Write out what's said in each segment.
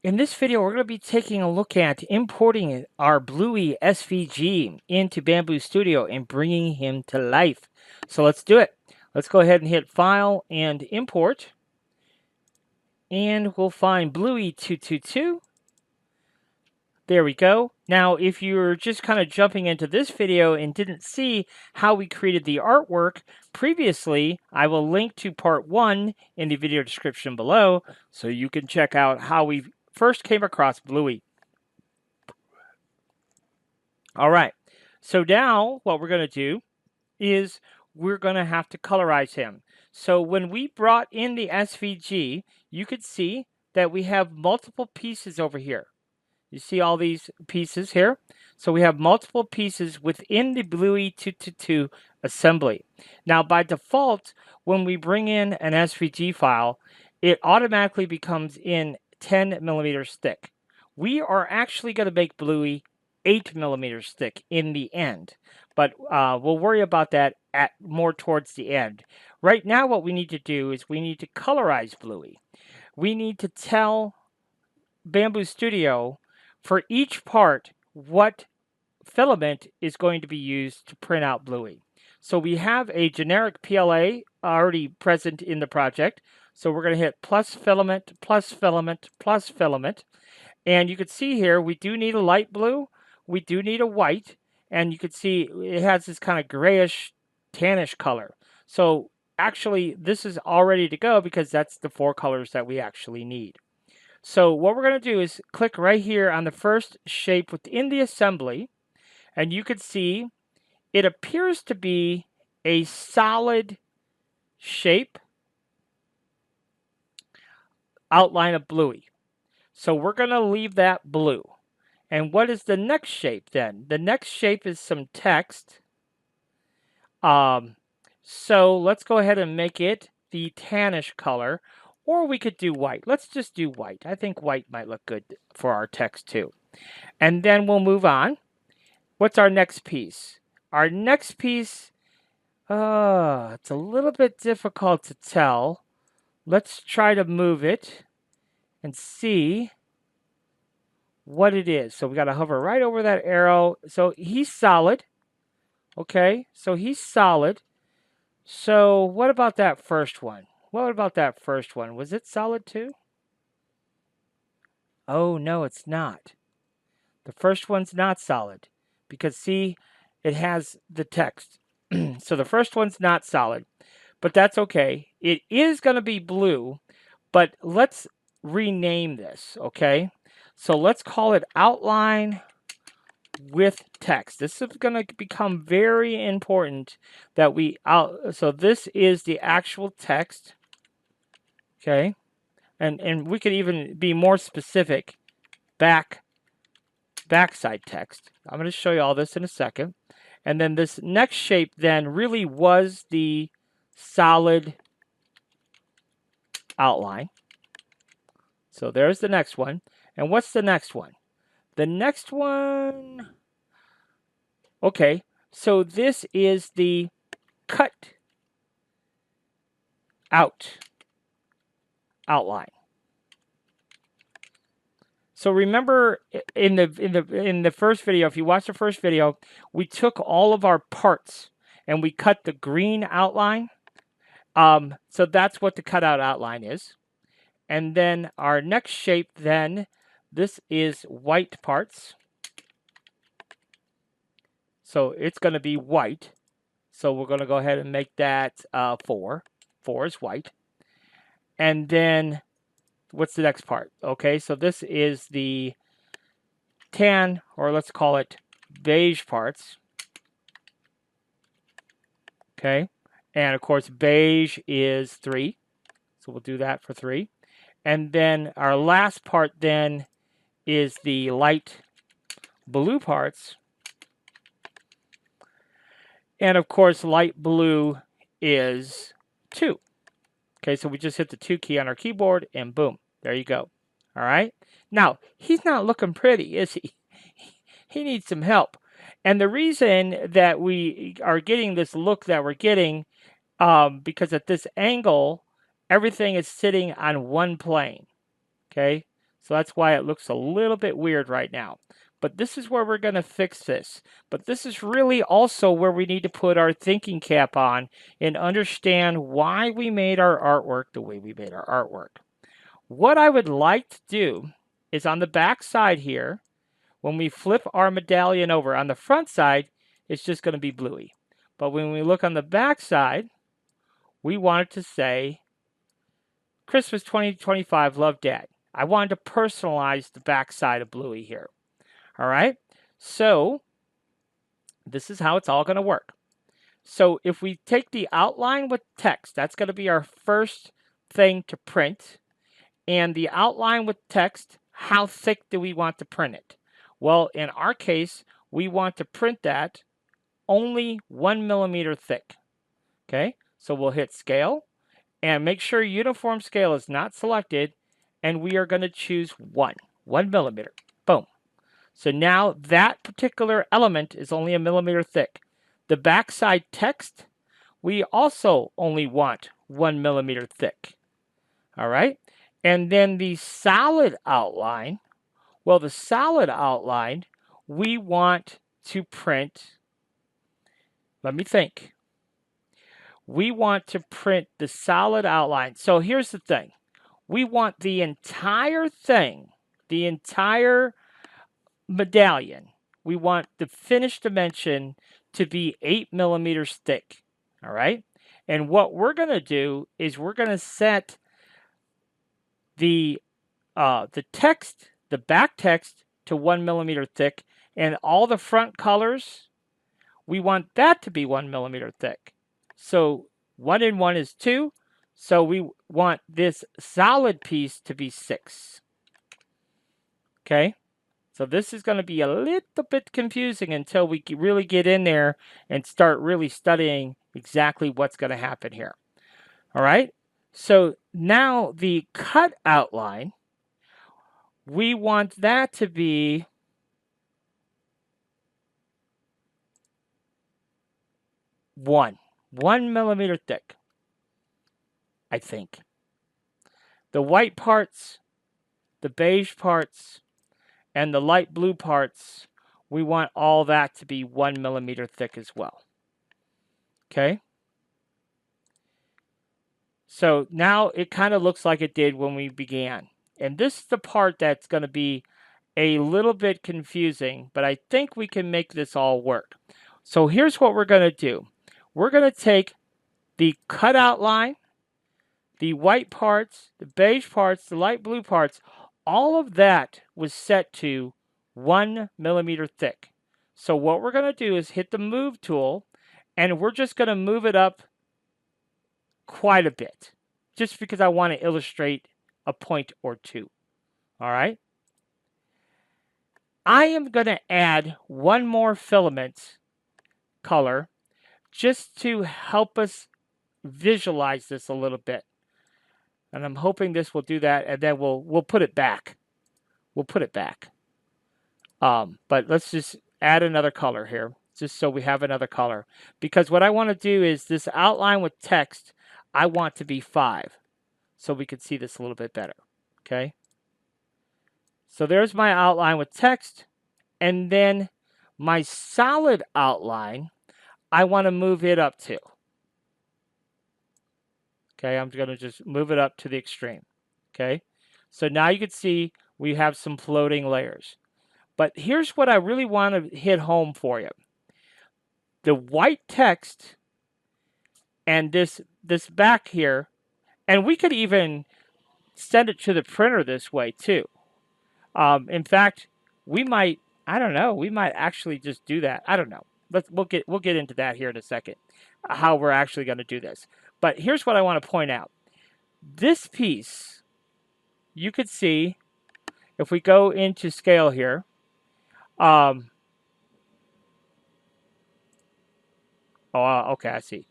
In this video, we're going to be taking a look at importing our Bluey SVG into Bambu Studio and bringing him to life. So let's do it. Let's go ahead and hit File and Import. And we'll find Bluey 222. There we go. Now, if you're just kind of jumping into this video and didn't see how we created the artwork previously, I will link to part 1 in the video description below so you can check out how we first came across Bluey. All right, so now what we're going to do is we're going to have to colorize him. So when we brought in the SVG, you could see that we have multiple pieces over here. You see all these pieces here? So we have multiple pieces within the Bluey 222 assembly. Now, by default, when we bring in an SVG file, it automatically becomes in 10 millimeters thick. We are actually going to make Bluey 8 millimeters thick in the end, but we'll worry about that more towards the end. Right now, what we need to do is we need to colorize Bluey. We need to tell Bambu Studio for each part what filament is going to be used to print out Bluey. So we have a generic PLA already present in the project. So we're going to hit plus filament, plus filament, plus filament. And you can see here, we do need a light blue. We do need a white. And you can see it has this kind of grayish, tannish color. So actually, this is all ready to go because that's the 4 colors that we actually need. So what we're going to do is click right here on the first shape within the assembly, and you can see it appears to be a solid shape outline of Bluey. So we're going to leave that blue. And what is the next shape then? The next shape is some text. So let's go ahead and make it the tannish color. Or we could do white. Let's just do white. I think white might look good for our text too. And then we'll move on. What's our next piece? Our next piece, it's a little bit difficult to tell. Let's try to move it and see what it is. So we got to hover right over that arrow. So he's solid. Okay, so he's solid. So what about that first one? What about that first one? Was it solid too? Oh, no, it's not. The first one's not solid because, see, it has the text. So the first one's not solid, but that's okay. It is going to be blue, but let's rename this, okay? So let's call it outline with text. This is going to become very important that so this is the actual text. Okay, and we could even be more specific, backside text. I'm going to show you all this in a second. And then this next shape then really was the solid outline. So there's the next one. And what's the next one? The next one, okay, so this is the cut out outline. So remember in the first video, if you watch the first video, we took all of our parts and we cut the green outline. So that's what the cutout outline is. And then our next shape then, this is white parts. So it's going to be white. So we're going to go ahead and make that 4. 4 is white. And then, what's the next part? Okay, so this is the tan, or let's call it beige parts. Okay, and of course, beige is 3. So we'll do that for 3. And then our last part then is the light blue parts. And of course, light blue is 2. Okay, so we just hit the 2 key on our keyboard and boom, there you go. All right. Now, he's not looking pretty, is he? He needs some help. And the reason that we are getting this look that we're getting, because at this angle, everything is sitting on one plane. Okay, So that's why it looks a little bit weird right now. But this is where we're going to fix this. But this is really also where we need to put our thinking cap on and understand why we made our artwork the way we made our artwork. What I would like to do is on the back side here, when we flip our medallion over, on the front side, it's just going to be Bluey. But when we look on the back side, we wanted to say, Christmas 2025, love Dad. I wanted to personalize the back side of Bluey here. All right, so this is how it's all going to work. So if we take the outline with text, that's going to be our first thing to print. And the outline with text, how thick do we want to print it? Well, in our case, we want to print that only 1 millimeter thick. Okay, so we'll hit scale and make sure uniform scale is not selected, and we are going to choose 1 millimeter. Boom. So now that particular element is only a millimeter thick. The backside text, we also only want 1 millimeter thick. All right. And then the solid outline, well, the solid outline, we want to print, let me think. We want to print the solid outline. So here's the thing. We want the entire thing, the entire medallion, we want the finished dimension to be 8 millimeters thick. All right. And what we're going to do is we're going to set the text, the back text, to 1 millimeter thick, and all the front colors, we want that to be 1 millimeter thick. So 1 and 1 is 2. So we want this solid piece to be 6. Okay. So this is going to be a little bit confusing until we really get in there and start really studying exactly what's going to happen here. All right. So now the cut outline, we want that to be 1 millimeter thick, I think. The white parts, the beige parts, and the light blue parts, we want all that to be 1 millimeter thick as well. Okay. So now it kind of looks like it did when we began. And this is the part that's going to be a little bit confusing, but I think we can make this all work. So here's what we're going to do. We're going to take the cut outline, the white parts, the beige parts, the light blue parts, all of that was set to 1 millimeter thick. So what we're going to do is hit the move tool, and we're just going to move it up quite a bit, just because I want to illustrate a point or two. All right. I am going to add one more filament color just to help us visualize this a little bit. And I'm hoping this will do that, and then we'll put it back. We'll put it back. But let's just add another color here, just so we have another color. Because what I want to do is this outline with text, I want to be 5, so we can see this a little bit better. Okay. So there's my outline with text, and then my solid outline, I want to move it up to. Okay, I'm going to just move it up to the extreme. Okay, so now you can see we have some floating layers. But here's what I really want to hit home for you. The white text and this back here, and we could even send it to the printer this way too. In fact, we might, I don't know, we might actually just do that. I don't know. We'll get into that here in a second, how we're actually going to do this. But here's what I want to point out. This piece, you could see, if we go into scale here, okay, I see.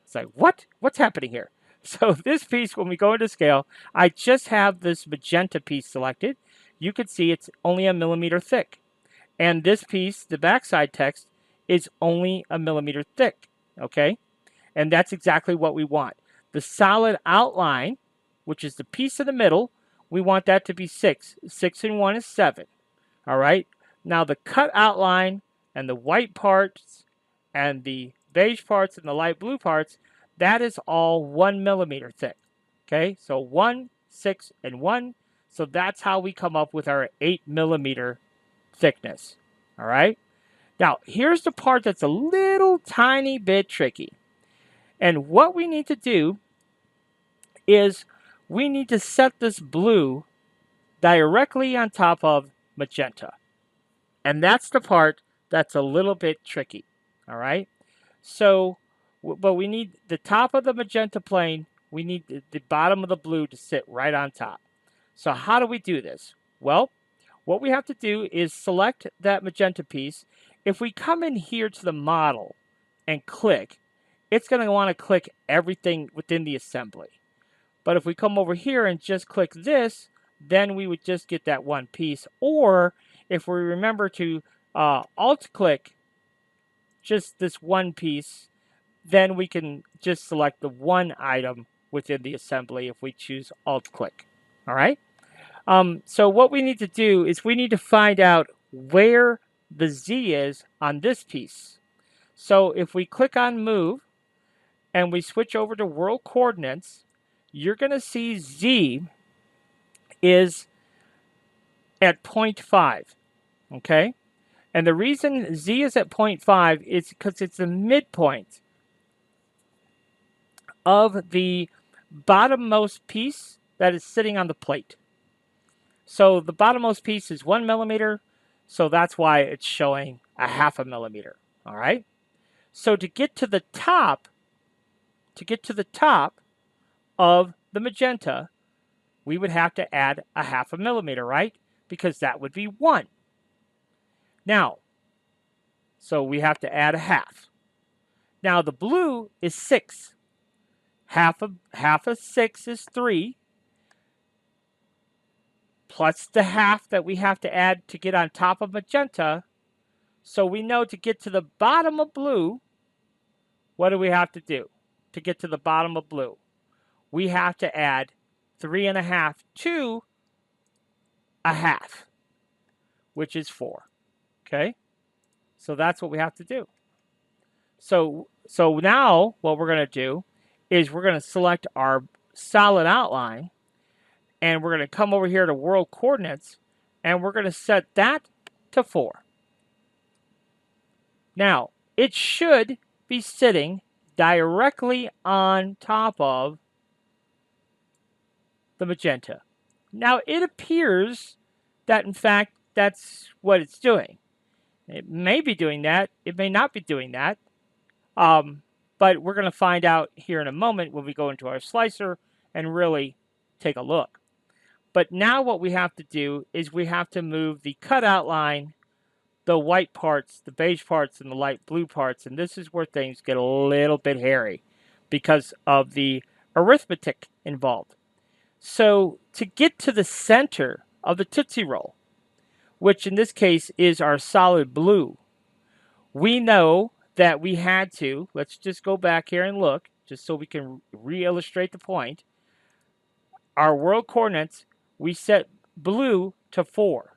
It's like, what's happening here? So this piece, when we go into scale, I just have this magenta piece selected. You can see it's only a millimeter thick. And this piece, the backside text, is only a millimeter thick. Okay? And that's exactly what we want. The solid outline, which is the piece in the middle, we want that to be 6. 6 and 1 is 7. All right. Now the cut outline and the white parts and the beige parts and the light blue parts, that is all 1 millimeter thick. Okay, so 1, 6, and 1. So that's how we come up with our 8 millimeter thickness. All right. Now here's the part that's a little tiny bit tricky. And what we need to do is we need to set this blue directly on top of magenta. And that's the part that's a little bit tricky. All right. So, but we need the top of the magenta plane. We need the bottom of the blue to sit right on top. So how do we do this? Well, what we have to do is select that magenta piece. If we come in here to the model and click, it's going to want to click everything within the assembly. But if we come over here and just click this, then we would just get that one piece. Or if we remember to alt-click just this one piece, then we can just select the one item within the assembly if we choose alt-click. All right? So what we need to do is we need to find out where the Z is on this piece. So if we click on Move and we switch over to World Coordinates, you're going to see Z is at 0.5, okay? And the reason Z is at 0.5 is because it's the midpoint of the bottommost piece that is sitting on the plate. So the bottommost piece is 1 millimeter, so that's why it's showing a 0.5 millimeter, all right? So to get to the top of the magenta, we would have to add a 0.5 millimeter, right? Because that would be 1. Now, so we have to add a 0.5. Now the blue is 6. Half of 6 is 3. Plus the 0.5 that we have to add to get on top of magenta. So we know to get to the bottom of blue, what do we have to do? To get to the bottom of blue, we have to add 3.5 to a 0.5, which is 4. Okay? So that's what we have to do. So now what we're going to do is we're going to select our solid outline, and we're going to come over here to World Coordinates, and we're going to set that to 4. Now, it should be sitting directly on top of the magenta. Now, it appears that, in fact, that's what it's doing. It may be doing that. It may not be doing that. But we're going to find out here in a moment when we go into our slicer and really take a look. But now what we have to do is we have to move the cut outline, the white parts, the beige parts, and the light blue parts. And this is where things get a little bit hairy because of the arithmetic involved. So to get to the center of the Tootsie Roll, which in this case is our solid blue, we know that we had to, let's just go back here and look, just so we can re-illustrate the point. Our world coordinates, we set blue to 4.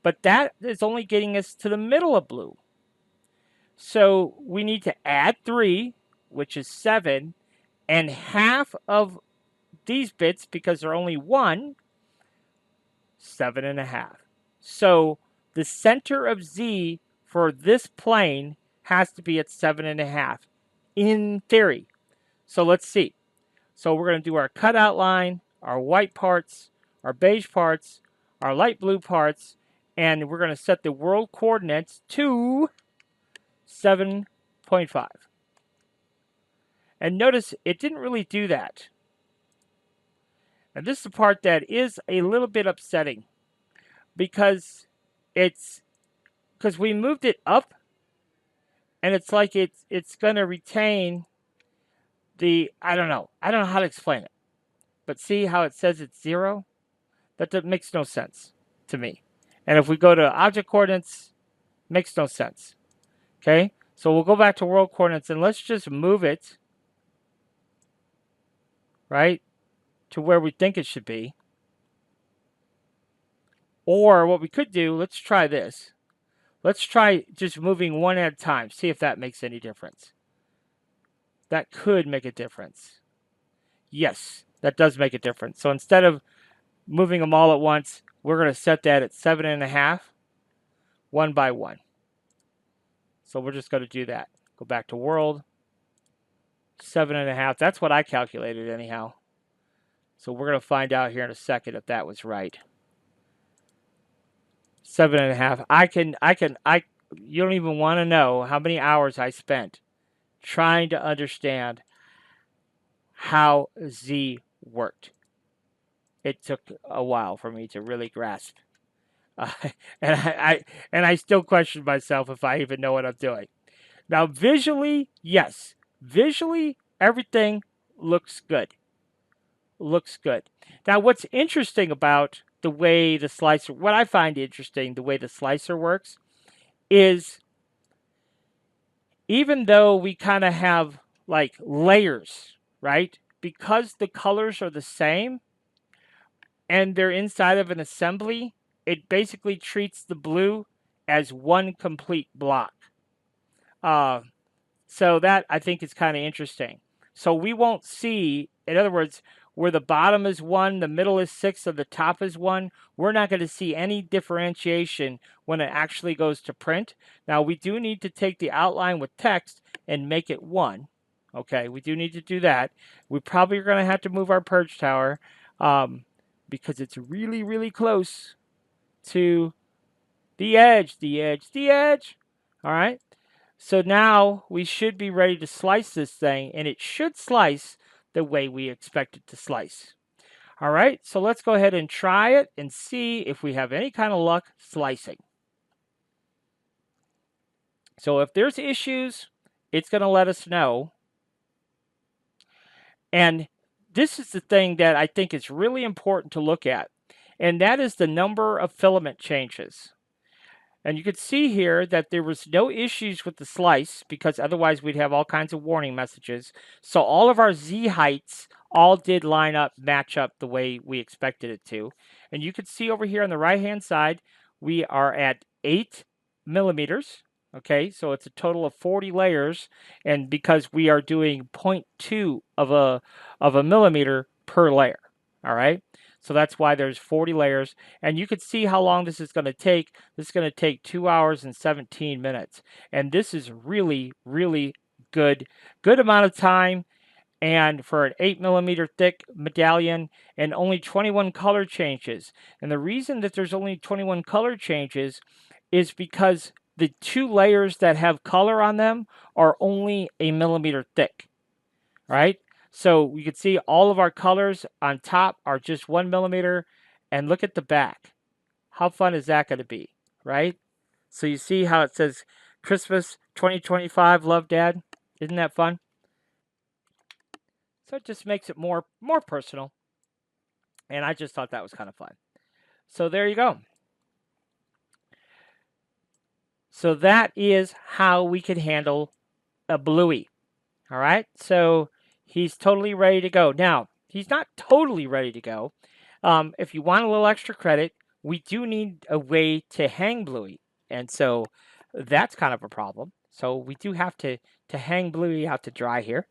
But that is only getting us to the middle of blue. So we need to add 3, which is 7, and half of these bits, because they're only 1, 7.5. So the center of Z for this plane has to be at 7.5 in theory. So let's see. So we're going to do our cut outline, our white parts, our beige parts, our light blue parts, and we're going to set the world coordinates to 7.5. And notice it didn't really do that. And this is the part that is a little bit upsetting because we moved it up, and it's like it's going to retain the, I don't know how to explain it. But see how it says it's 0? That makes no sense to me. And if we go to object coordinates, makes no sense. Okay? So we'll go back to world coordinates and let's just move it right to where we think it should be. Or what we could do, let's try this. Let's try just moving one at a time, see if that makes any difference. That could make a difference. Yes, that does make a difference. So instead of moving them all at once, we're going to set that at 7.5, one by one. So we're just going to do that. Go back to world, 7.5. That's what I calculated anyhow. So we're going to find out here in a second if that was right. 7.5. You don't even want to know how many hours I spent trying to understand how Z worked. It took a while for me to really grasp. Uh, and I still question myself if I even know what I'm doing. Now, visually, yes. Visually, everything looks good. Looks good. Now, what's interesting about the way the slicer, what I find interesting, the way the slicer works, is even though we kind of have like layers, right? Because the colors are the same and they're inside of an assembly, it basically treats the blue as one complete block. So that I think is kind of interesting. So we won't see, in other words, where the bottom is 1, the middle is 6, and the top is 1, we're not going to see any differentiation when it actually goes to print. Now, we do need to take the outline with text and make it 1. Okay, we do need to do that. We probably are going to have to move our purge tower because it's really, really close to the edge, the edge, the edge. All right. So now we should be ready to slice this thing, and it should slice the way we expect it to slice. All right, so let's go ahead and try it and see if we have any kind of luck slicing. So if there's issues, it's going to let us know. And this is the thing that I think is really important to look at, and that is the number of filament changes. And you can see here that there was no issues with the slice because otherwise we'd have all kinds of warning messages. So all of our Z heights all did line up, match up the way we expected it to. And you can see over here on the right-hand side, we are at 8 millimeters. Okay, so it's a total of 40 layers. And because we are doing 0.2 of a millimeter per layer. All right. So that's why there's 40 layers. And you can see how long this is going to take. This is going to take 2 hours and 17 minutes. And this is really, really good amount of time. And for an 8 millimeter thick medallion and only 21 color changes. And the reason that there's only 21 color changes is because the 2 layers that have color on them are only a millimeter thick, right? So you can see all of our colors on top are just 1 millimeter, and look at the back. How fun is that going to be, right? So you see how it says Christmas 2025, love Dad. Isn't that fun? So it just makes it more personal, and I just thought that was kind of fun. So there you go. So that is how we can handle a Bluey. All right, so he's totally ready to go. Now, he's not totally ready to go. If you want a little extra credit, we do need a way to hang Bluey. And so that's kind of a problem. So we do have to hang Bluey out to dry here.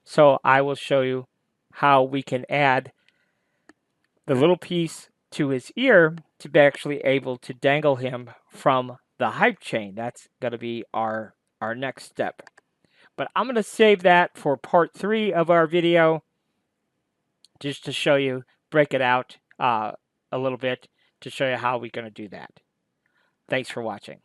So I will show you how we can add the little piece to his ear to be actually able to dangle him from the hype chain. That's going to be our next step. But I'm going to save that for part 3 of our video just to show you, break it out a little bit to show you how we're going to do that. Thanks for watching.